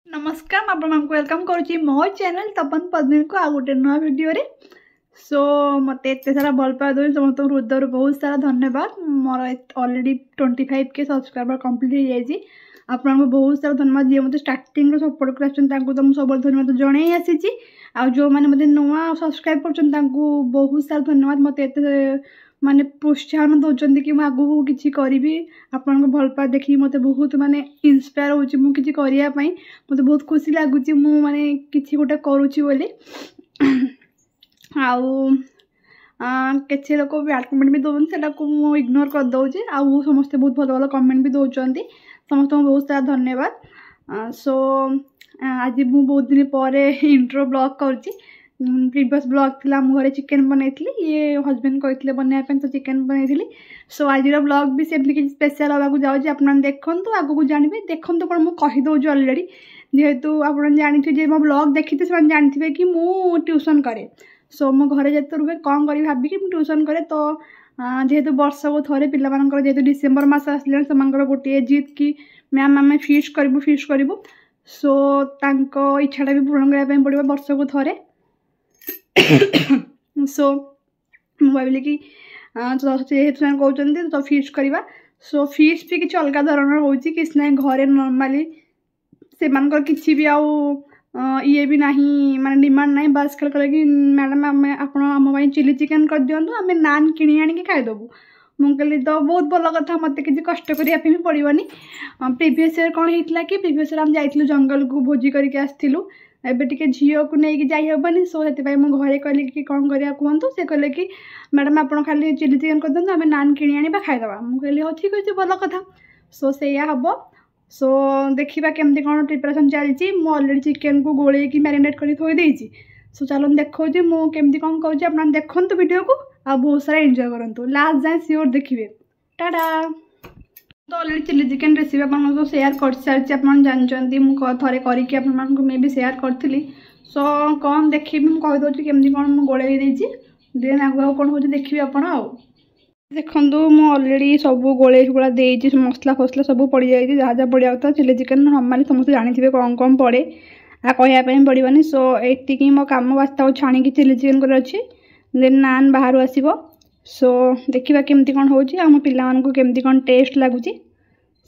नमस्कार आपको वेलकम करुच्ची मो चैनल तपन पद्मिनी को आ गोटे नुआ वीडियो रे। सो मत एत सारा भल पाए दे समस्त हृदय बहुत सारा धन्यवाद। मोर ऑलरेडी 25 के सब्सक्राइबर कंप्लीट हो जाए। आपको बहुत सारा धन्यवाद जी मत स्टार्टिंग सपोर्ट कर तो सब धन्यवाद जन आसी। जो मैंने मत नुआ सब्सक्राइब कर बहुत सारा धन्यवाद। मत माने प्रोत्साहन दौरान कि आगू किसी करी आपण भल पा देखिए मत बहुत माने इंस्पायर होची मु किसी करने मत बहुत खुशी लगुच मु माने किसी गोटे करुच्ची बोली। आउ किसी लोग बैड कमेंट भी दौन से मुझे इग्नोर कर दौचे। आउ समस्ते बहुत भल भल कमेंट भी दौरान समस्त बहुत सारा धन्यवाद। सो आज मु बहुत दिन पर इंट्रो ब्लॉग करुच्ची। प्रीवियस ब्लॉग थी घर चिकेन बनई ये हजबैंड कहते बनवाई तो चिकेन बनई। सो आज ब्लॉग भी सेमती किसी स्पेशल होगा जाऊँगी आप देखु आगू जानवे देखो कौन मुझे कहीदे अलरेडी जेहेतु आप जानी मो ब्लॉग देखी से जानते कि मु ट्यूशन करे। सो मो घर जो रुहे कौन करी भाविकी मुझे ट्यूशन करे तो जेहेतु वर्ष को थे पिला जेहेतु डिसेम्बर मस आसला से गोटे जिद कि मैम आम फीस्ट करूँ। सो इच्छाटा भी पूरण करने पड़ो वर्ष को थे। सो मुझे भाविली कि जेहेतु कहते तो फीस्ट करवा। सो फीस्ट भी किसी अलग धरण हो किसी ना घरे नॉर्मली से किसी भी ये भी नहीं माने डिमांड नहीं बस खाली कहे कि मैडम आम चिली चिकेन कर दिंतु आम नान किणी आनिक खाईदेबू। मुझे तो बहुत भल कथा मत किसी कष्ट करने पड़ोनी। प्रीवियस ईयर कौन होता कि प्रीवियस ईयर आम जाइलु जंगल को भोजी करके आसलु एबे टिके झील को लेकिन जाइबनी। सो से मुझे कहली कि कौन करा कहतु से कहले कि मैडम आप खाली चिली चिकेन कर दिखाँ आम नान किणी आनी खाईदे। मुझे हाँ ठीक अच्छे भल कथा। सो से हम सो देखा केमती कौन प्रिपरेशन चलती मु अलरेडी चिकेन को गोले की मैरिनेट कर थोड़ी देती। सो चलो देखो मुझे कौन कहूँ आप देखो वीडियो को आ बहुत सारा एंजॉय करूँ लास्ट जाए सियोर देखिए। टाटा। तो अलरेडी चिली चिकेन रेसिपी आप सेयार कर सारी आप जानते थे करके मे भी सेयार करी। सो कौन देखी मुझे कहीदे केमती कौन मुझे गोले देन आगु कौन हो देखिए आप देखु मु अलरेडी सब गोले गुड़ा देती मसला फसला सब पड़ जाए जहाँ जहाँ पड़ा था चिली चिकेन नॉर्मली समस्त जानते कौन कौन पड़े आ कहवाई पड़ोनी। सो ये मो कम बास्ता छाणी चिली चिकेन कर अच्छी देन नान बाहर आसो। सो देखा केमती कौन हो आम पिला केमती कौन टेस्ट लगुच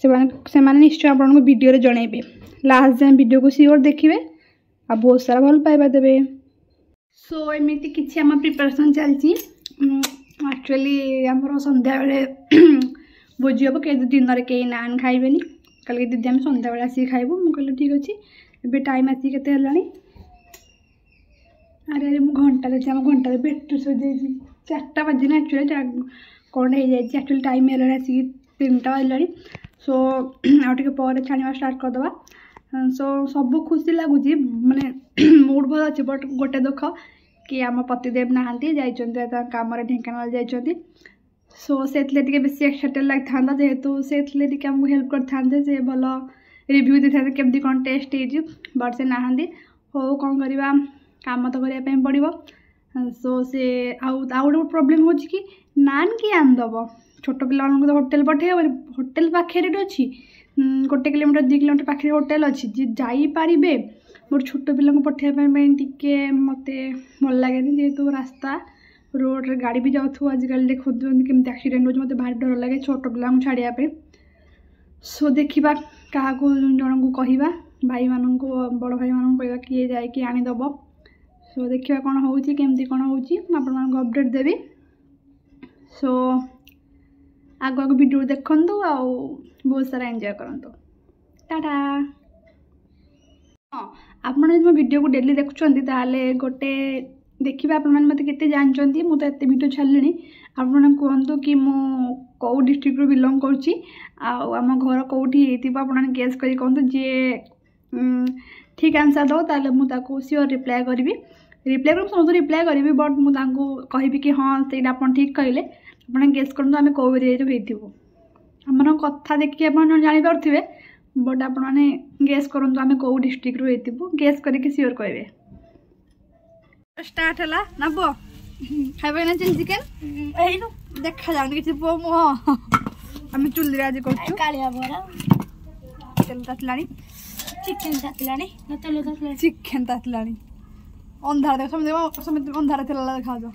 से निश्चय आपको वीडियो जनइबे लास्ट जाए वीडियो को सियोर देखिए आ बहुत सारा भल पाइबा देवे। सो एमती किसी आम प्रिपरेशन चलती एक्चुअली आमर संध्या बेले भोजी हम कहीं दिन में कहीं नान खाइबे कल दीदी आम संध्या बेले आसिक खाइबू। मुझे ठीक अच्छे एबे टाइम आसिक केते हेलानी। अरे मुझे घंटा देखिए आम घंटा बैटरी सजाई 4टा बजे ना एक्चुअली कौन हो जाए एक्चुअली टाइम है आसिक 3टा बजला। सो आगे पर छाणवा स्टार्ट करदे। सो सब खुशी लगुच माने मूड भल अच्छे बट गोटे दुख कि आम पतिदेव नहांती जाइए कम ढेंकानाल जाइए। सो से बेसी एक्साइटेड लगी था जेहेतु से आमको हेल्प करते से भल रिव्यू दे था केमती कौन टेस्ट हो बट से नहांती हो कौन करवा काम तो करने पड़ो। सो से आउ गोटे प्रोब्लेम हो कि नान किए आनदब छोट पिला तो होटेल पठे होटेल पाखे अच्छी 1 किलोमीटर 2 किलोमीटर पाखे होटेल अच्छी जापारे बट छोट पिला पठाइबा टी मत भल लगे जेहेतु रास्ता रोड रे गाड़ी भी जाऊँ आजिकल देखो केमती एक्सीडेंट हो मत भारी डर लगे छोट पिला छाड़ापे। सो देखा क्या जन को कहवा भाई मान बड़ भाई मान कहवा किए जाए कि आनीदब। सो देखा कौन हो केमती कौन हो अपडेट देवी। सो आग आग वीडियो देखु आ बहुत सारा एंजॉय करूँ। टाटा। हाँ आप मो वीडियो को डेली देखुं ताले गोटे देखिए आप मत के जानते मुझे एत वीडियो छाड़ी आप कहतु कि मु कौ डिस्ट्रिक्ट बिलंग करुच्ची आम घर कौटी आप गेस कर कहतु जे ठीक आंसर दो ताले मुझे सियोर रिप्लाई करी रिप्लाई कर समस्त रिप्लाई करी बट मुझे कहि कि हाँ से आप ठीक कहले आप गेस करूँ आम कौ एरिया आम कथा देखिए आप जानीपे बट आप गेस करूँ आम कौ डिस्ट्रिक्ट हो गेस करके सियोर कहे। स्टार्ट है नब खाइबा ना चिली चिकेन देखा जाऊन किसी पुओ मुह आम चुल्ली आज कर तेल तातिला चिकेन तातिलानी न तेल तातिलानी चिकेन तातिलानी अंधार देख समिति अंधार तेल देखा जाओ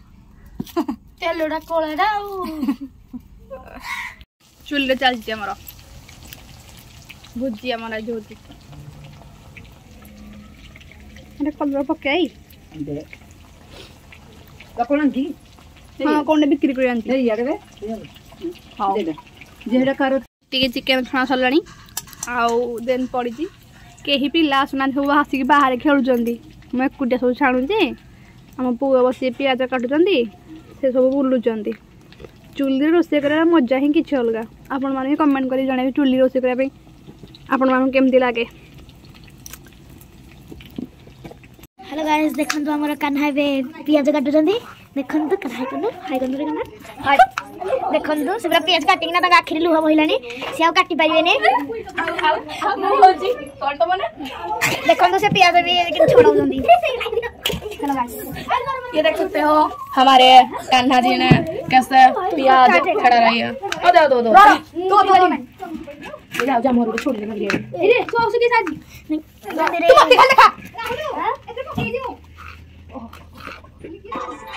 तेलडा कोलाडा चुल्ली चलती आमर भुजी आमर होती कलर पकई हाँ कौन बिक्री कर चिकेन छणा सरला आउ देन पड़ी कहीं पिला आसुना सब आसिक बाहर खेलुंट मैं एकुटिया सब छाणुचे आम पु बस पिज काटुंट से सब बुलुंट चुल्ली रोषे कर मजा ही किसी अलग आपण मैंने कमेंट कर जन चुल्ली रोषे करने आपण मान केमती लगे। हेलो गाइस देखो हमर कान्हा बे पियाज काटुचंदी देखो तो हाय कर हाय कर रे कान्हा हाय देखो तो से पूरा पियाज काटिंग ना तक आखिर लुहा बहिलानी से आ काटी परिबे ने होजी कोन तो बने देखो तो से पियाज भी लेकिन छोड़ाउंदी। हेलो गाइस ये देख सकते हो हमारे कान्हा जी ने कैसे पियाज खड़ा रही है ओ दो जाओ जा मोर छोड़ दे मरिए रे तो औसु की साजी नहीं तू मत देखा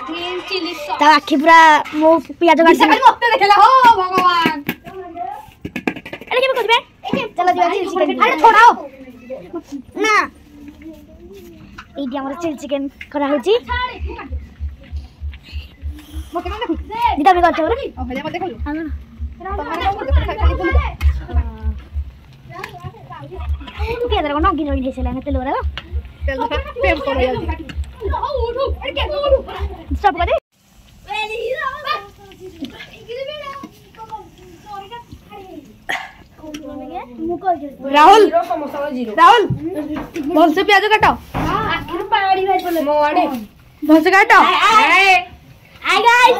ग्रीन चिली सॉस ता आखि पूरा मो पियाज काट मत देखला हो भगवान अरे के करबे चलो दिवा चिली चिकन अरे छोड़ाओ ना ए दी हमर चिली चिकन करा होची मके ना देखू दिदा भी करते हो रे ओ हले मत देखलु हां तू क्या तेरे को नॉकी जॉइन है चला तेल वाला तेल पेम कर जल्दी उठो अरे क्या उठो स्टॉप कर दे राहुल राहुल भल से प्याज काटो आखिर पाड़ी भाई बोले मोवाड़े भल से काटो हाय गाइस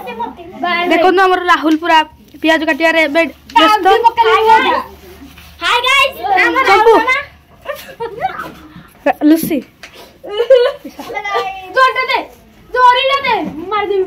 देखो ना हमर राहुल पूरा प्याज काटिया रे व्यस्त हाय गाइस लुसी जोर दे जोरी दे मार दे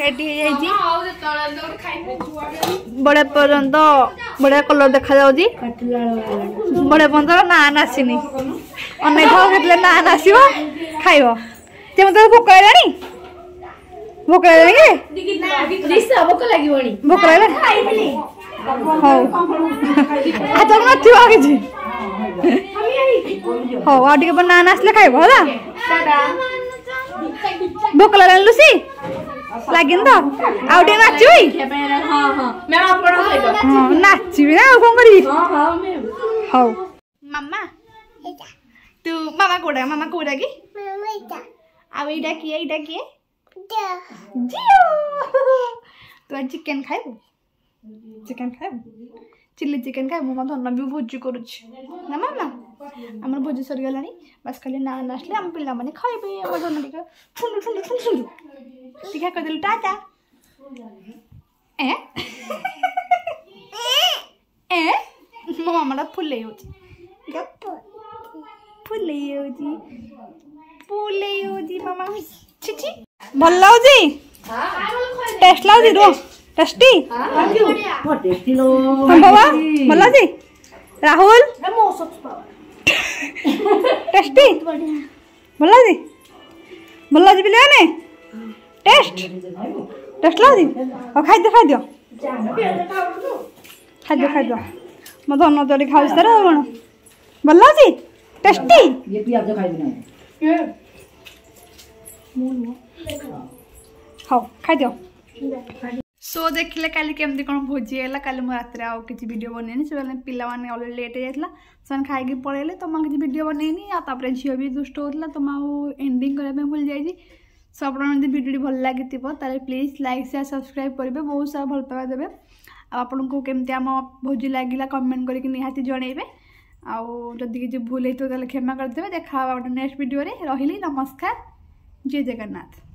रेडी बड़े पर्यंत बड़े कलर देखा जाउजी बड़े पर्यंत नान आसीनी अने खाते नान आसो खाइब ते मत भोक लानी भोक लगे भोक लगे भोक लगे हाथ किसी हौ आ नान आसले खाइब है भोक लगे लुसी लगे तो आउ नाची नाची ना कौन करी हौ मामा तू मामा कोड़ा कि आईटा किए जियो तू आज चिकेन खाइबू चिल्ली चिकेन खाइबू मामा धन भी भोजी करुच्छी ना मामा आम भोजी सरीगला बस खाली नान आसले आम पिला मैंने खाइबे आम धन टे ठुंडु ठुंडु ठुंडु ठुंडु टीका कर टाटा ए ए मो मामाटा फुले फुले मामा छी भल लाउजी टेस्ट लाउजी रो टेस्टी बाबा भल लाउजी राहुल टेस्टी भल लाउजी पिले ने टेस्ट लाउजी और खाई दियो मो धन जोड़ी खाऊ सर कौन भल लाउजी टेस्टी हाँ खाई दियो सो देखिले काली केमती कौन भोजी है काली मुझे रात आउ किसी वीडियो बनैनी से पिला मैंने अलरेडी लेट हो जाता से खाई पलैले तो मुझे किसी वीडियो बनैनी आपर झील भी दुष्ट होता तो मुझे एंडिंग करने भूल जाइए सो आप वीडियो भल लगी प्लीज लाइक शेयर सब्सक्राइब करेंगे बहुत सारा भल पाइबा देवे आपन को केमती आम भोजी लगे कमेंट करके निहाती जनइबे आदि किसी भूल होता क्षमा करदे देखा गोटे नेक्स्ट वीडियो रही नमस्कार जय जगन्नाथ।